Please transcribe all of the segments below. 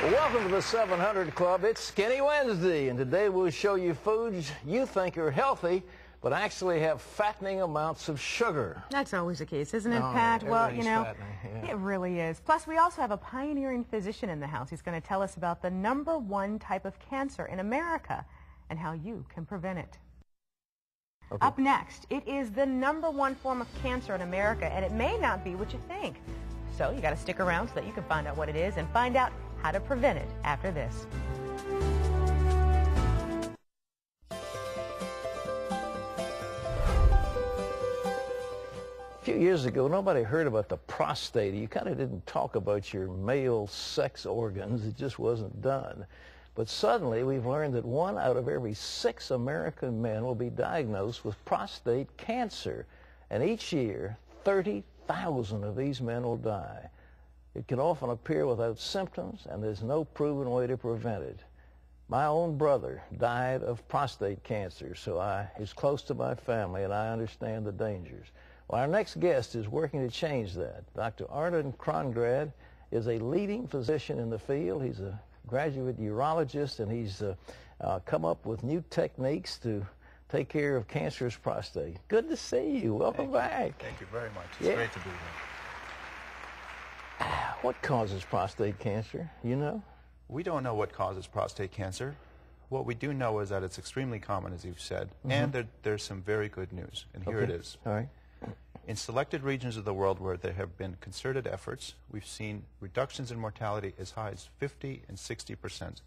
Welcome to the 700 Club. It's Skinny Wednesday, and today we'll show you foods you think are healthy, but actually have fattening amounts of sugar. That's always the case, isn't it, Pat? Well, you know, yeah. It really is. Plus, we also have a pioneering physician in the house. He's going to tell us about the #1 type of cancer in America and how you can prevent it. Okay. Up next, it is the #1 form of cancer in America, and it may not be what you think. So you got to stick around so that you can find out what it is and find out how to prevent it after this. A few years ago, nobody heard about the prostate. You kind of didn't talk about your male sex organs. It just wasn't done. But suddenly, we've learned that 1 out of every 6 American men will be diagnosed with prostate cancer. And each year, 30,000 of these men will die. It can often appear without symptoms, and there's no proven way to prevent it. My own brother died of prostate cancer, so he's close to my family, and I understand the dangers. Well, our next guest is working to change that. Dr. Arnon Krongrad is a leading physician in the field. He's a graduate urologist, and he's come up with new techniques to take care of cancerous prostate. Good to see you. Welcome back. Thank you very much. It's great to be here. What causes prostate cancer? You know? We don't know what causes prostate cancer. What we do know is that it's extremely common, as you've said, and there's some very good news, and here it is. All right. In selected regions of the world where there have been concerted efforts, we've seen reductions in mortality as high as 50 and 60%.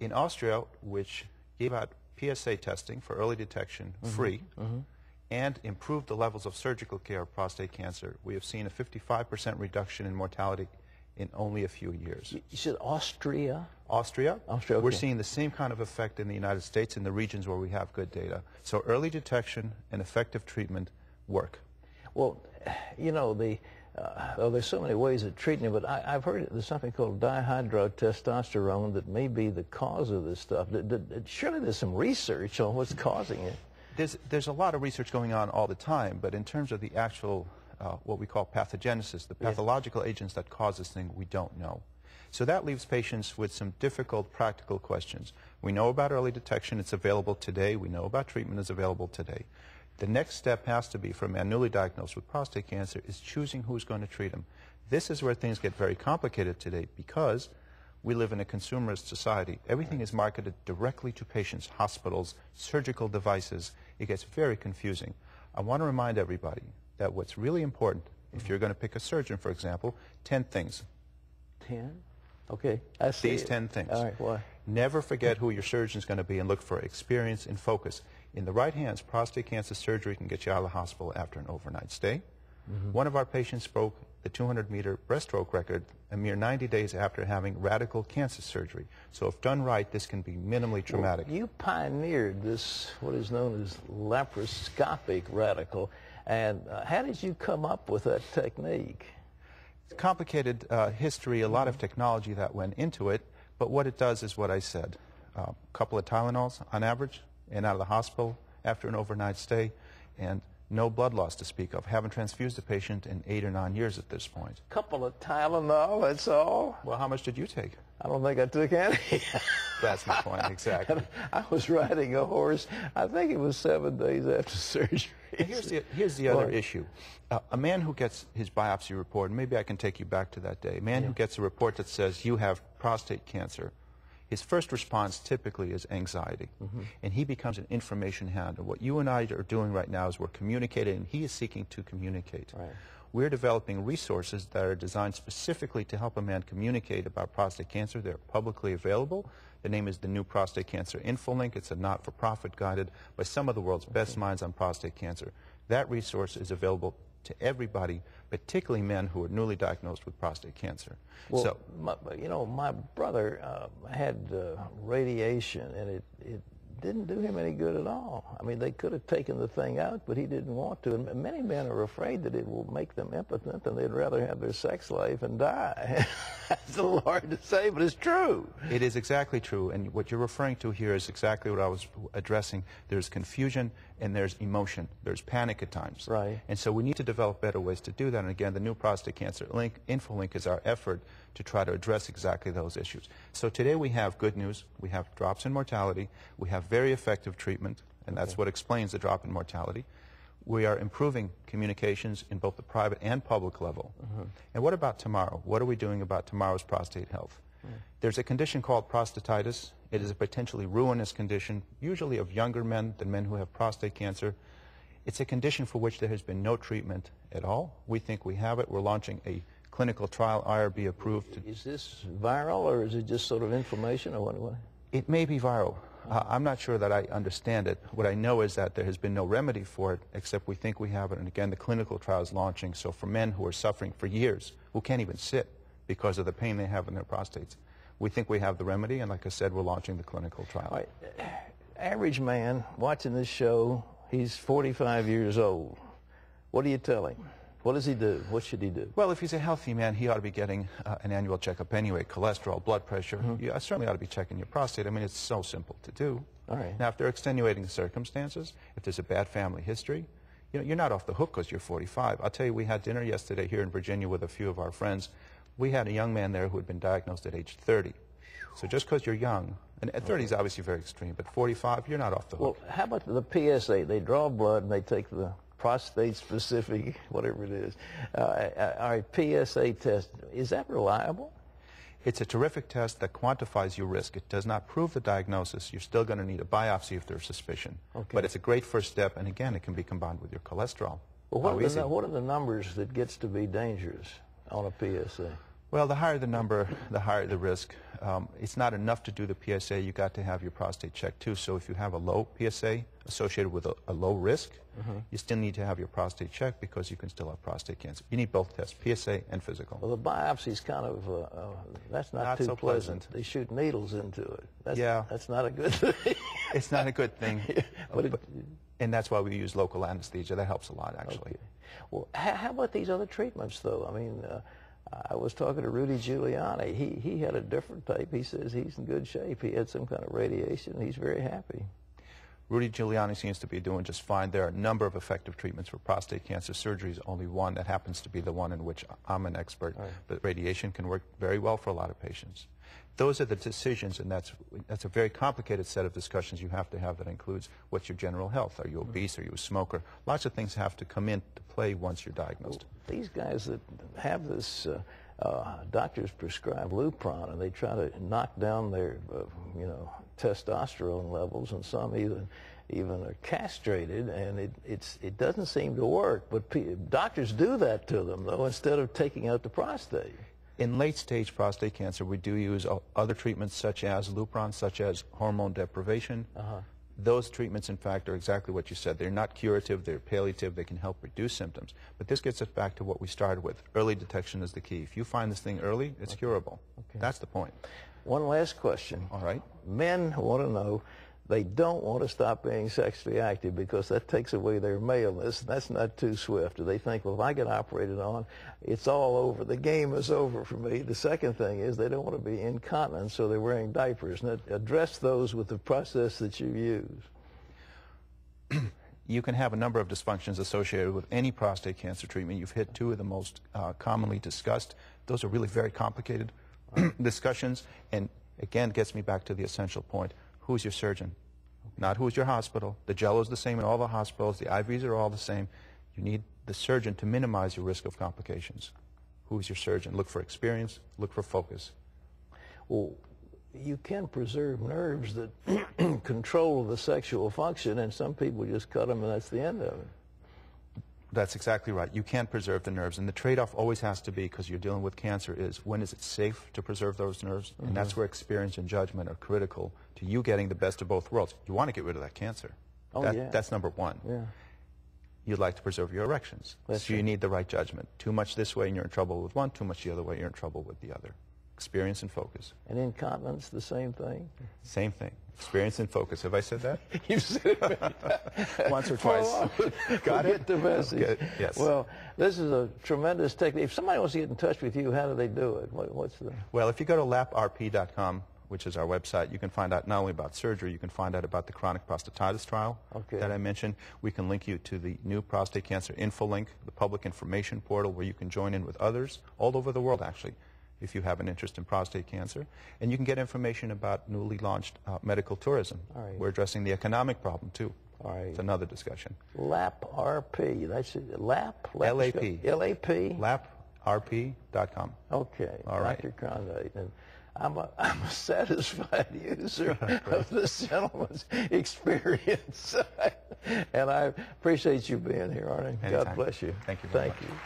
In Austria, which gave out PSA testing for early detection free, and improved the levels of surgical care of prostate cancer, we have seen a 55% reduction in mortality in only a few years. You said Austria? Austria. Okay. We're seeing the same kind of effect in the United States in the regions where we have good data. So early detection and effective treatment work. Well, you know, there's so many ways of treating it, but I've heard there's something called dihydrotestosterone that may be the cause of this stuff. Surely there's some research on what's causing it. There's a lot of research going on all the time, but in terms of the actual, what we call pathogenesis, the pathological agents that cause this thing, we don't know. So that leaves patients with some difficult practical questions. We know about early detection, it's available today. We know about treatment, it's available today. The next step has to be, for a man newly diagnosed with prostate cancer, is choosing who's going to treat him. This is where things get very complicated today because we live in a consumerist society. Everything is marketed directly to patients, hospitals, surgical devices. It gets very confusing. I want to remind everybody that what's really important, if you're going to pick a surgeon, for example, 10 things. 10? Okay, I see. These 10 things. All right, why? Never forget who your surgeon's going to be and look for experience and focus. In the right hands, prostate cancer surgery can get you out of the hospital after an overnight stay. One of our patients broke the 200-meter breaststroke record a mere 90 days after having radical cancer surgery. So if done right, this can be minimally traumatic. Well, you pioneered this, what is known as laparoscopic radical, and how did you come up with that technique? It's a complicated history, a lot of technology that went into it, but what it does is what I said. A couple of Tylenols on average, and out of the hospital after an overnight stay, and no blood loss to speak of. Haven't transfused a patient in 8 or 9 years at this point. Couple of Tylenol, that's all? Well, how much did you take? I don't think I took any. That's my point, exactly. I was riding a horse, I think it was 7 days after surgery. Here's the other issue. A man who gets his biopsy report, and maybe I can take you back to that day, a man who gets a report that says you have prostate cancer, his first response typically is anxiety, and he becomes an information hound. And what you and I are doing right now is we're communicating, and he is seeking to communicate. Right. We're developing resources that are designed specifically to help a man communicate about prostate cancer. They're publicly available. The name is the New Prostate Cancer Infolink. It's a not-for-profit guided by some of the world's best minds on prostate cancer. That resource is available to everybody, particularly men who are newly diagnosed with prostate cancer. Well, so, my brother had radiation, and it didn't do him any good at all. I mean, they could have taken the thing out, but he didn't want to. And many men are afraid that it will make them impotent, and they'd rather have their sex life and die. It's a little hard to say, but it's true. It is exactly true, and what you're referring to here is exactly what I was addressing. There's confusion and there's emotion. There's panic at times. Right. And so we need to develop better ways to do that. And again, the new prostate cancer info link is our effort to try to address exactly those issues. So today we have good news. We have drops in mortality. We have very effective treatment, and that's what explains the drop in mortality. We are improving communications in both the private and public level. And what about tomorrow? What are we doing about tomorrow's prostate health? There's a condition called prostatitis. It is a potentially ruinous condition, usually of younger men than men who have prostate cancer. It's a condition for which there has been no treatment at all. We think we have it. We're launching a clinical trial, IRB approved. Is this viral, or is it just sort of inflammation, or what? It may be viral. I'm not sure that I understand it. What I know is that there has been no remedy for it, except we think we have it. And again, the clinical trial is launching. So for men who are suffering for years, who can't even sit because of the pain they have in their prostates, we think we have the remedy. And like I said, we're launching the clinical trial. Right. Average man watching this show, he's 45 years old. What do you tell him? What does he do? What should he do? Well, if he's a healthy man, he ought to be getting an annual checkup anyway. Cholesterol, blood pressure. You certainly ought to be checking your prostate. I mean, it's so simple to do. All right. Now, if there are extenuating circumstances, if there's a bad family history, you know, you're not off the hook because you're 45. I'll tell you, we had dinner yesterday here in Virginia with a few of our friends. We had a young man there who had been diagnosed at age 30. So just because you're young, and at 30 is obviously very extreme, but 45, you're not off the hook. Well, how about the PSA? They draw blood and they take the prostate-specific, whatever it is, our PSA test. Is that reliable? It's a terrific test that quantifies your risk. It does not prove the diagnosis. You're still going to need a biopsy if there's suspicion. Okay. But it's a great first step, and again, it can be combined with your cholesterol. Well, what are the numbers that gets to be dangerous on a PSA? Well, the higher the number, the higher the risk. It's not enough to do the PSA. You've got to have your prostate checked, too. So if you have a low PSA associated with a low risk, you still need to have your prostate checked because you can still have prostate cancer. You need both tests, PSA and physical. Well, the biopsy's kind of, that's not too so pleasant. They shoot needles into it. That's not a good thing. It's not a good thing. Yeah, and that's why we use local anesthesia. That helps a lot, actually. Okay. Well, how about these other treatments, though? I mean, I was talking to Rudy Giuliani. He had a different type. He says he's in good shape. He had some kind of radiation. He's very happy. Rudy Giuliani seems to be doing just fine. There are a number of effective treatments for prostate cancer. Surgery is only one. That happens to be the one in which I'm an expert. Right. But radiation can work very well for a lot of patients. Those are the decisions, and that's a very complicated set of discussions you have to have that includes what's your general health. Are you obese? Are you a smoker? Lots of things have to come into play once you're diagnosed. Well, these guys that have this, doctors prescribe Lupron, and they try to knock down their, testosterone levels, and some even are castrated, and it doesn't seem to work. But doctors do that to them, though, instead of taking out the prostate. In late-stage prostate cancer, we do use other treatments such as Lupron, such as hormone deprivation. Those treatments, in fact, are exactly what you said. They're not curative, they're palliative, they can help reduce symptoms. But this gets us back to what we started with. Early detection is the key. If you find this thing early, it's curable. Okay. That's the point. One last question. All right. Men want to know, they don't want to stop being sexually active because that takes away their maleness. That's not too swift. Do they think, well, if I get operated on, it's all over. The game is over for me. The second thing is they don't want to be incontinent, so they're wearing diapers. And address those with the process that you use. You can have a number of dysfunctions associated with any prostate cancer treatment. You've hit two of the most commonly discussed. Those are really very complicated discussions, and again, gets me back to the essential point. Who's your surgeon? Not who's your hospital. The Jello is the same in all the hospitals. The IVs are all the same. You need the surgeon to minimize your risk of complications. Who's your surgeon? Look for experience. Look for focus. Well, you can preserve nerves that control the sexual function, and some people just cut them and that's the end of it. That's exactly right. You can't preserve the nerves, and the trade-off always has to be, because you're dealing with cancer, is when is it safe to preserve those nerves? And that's where experience and judgment are critical to you getting the best of both worlds. You want to get rid of that cancer. That's number one. Yeah. You'd like to preserve your erections. So you need the right judgment. Too much this way and you're in trouble with one, too much the other way, you're in trouble with the other. Experience and focus. And incontinence, the same thing? Same thing. Experience and focus. Have I said that? You said it many times. Once or twice. Got it? The message. Okay. Yes. Well, this is a tremendous technique. If somebody wants to get in touch with you, how do they do it? What's the... Well, if you go to laprp.com, which is our website, you can find out not only about surgery, you can find out about the chronic prostatitis trial that I mentioned. We can link you to the new prostate cancer info link, the public information portal where you can join in with others all over the world, actually, if you have an interest in prostate cancer. And you can get information about newly launched medical tourism. Right. We're addressing the economic problem, too. All right. It's another discussion. LAPRP. That's it. LAP? LAP. LAP? LAPRP.com. Okay. All right. Dr. Krongrad. And I'm a satisfied user of this gentleman's experience. And I appreciate you being here, Arnon. God bless you. Thank you very much. Thank you.